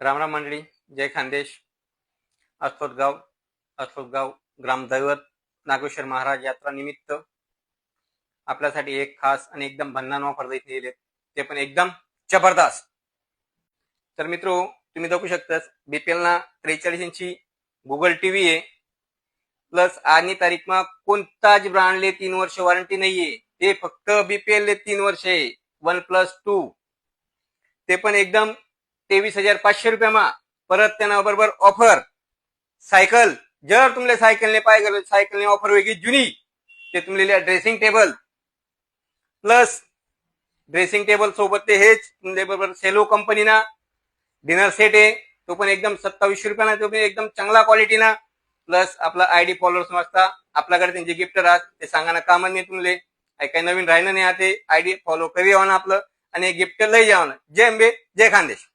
रामराम मंडळी, जय खानदेश. अथोटगाव ग्रामदैवत नागेश्वर महाराज यात्रा निमित्त आपल्यासाठी एक खास आणि एकदम भन्नाट ऑफर दिले, ते पण एकदम जबरदस्त. तर मित्रो, तुम्ही बघू शकता बीपीएल ना 43 इंची गुगल टीव्ही आहे. प्लस आजनी तारीखमा कोणताच ब्रँडले 3 वर्ष वॉरंटी नाहीये. ते फक्त बीपीएल ले 3 वर्ष आहे. 1+2 ते पण एकदम 23,500 रुपयामा. परत त्यांना बरोबर ऑफर सायकल. जर तुमले सायकलने पाहिजे सायकलने ऑफर वेगळी जुनी ते तुमले dressing table plus dressing table सोबत ते हेच तुमले बरोबर सेलो कंपनीना डिनर सेट आहे. तो पण एकदम 2700 रुपयाना. तो पण एकदम चांगला क्वालिटीना. प्लस आपला आयडी फॉलोअर्स वाजता आपल्याकडे त्यांचे गिफ्ट राहत ते सांगाना कामं नाही तुमले. काही नवीन राहिलं नाही. ते आयडी फॉलो करी यावं ना आपलं आणि गिफ्ट लई जावं ना. जय अंबे, जय खानदेश.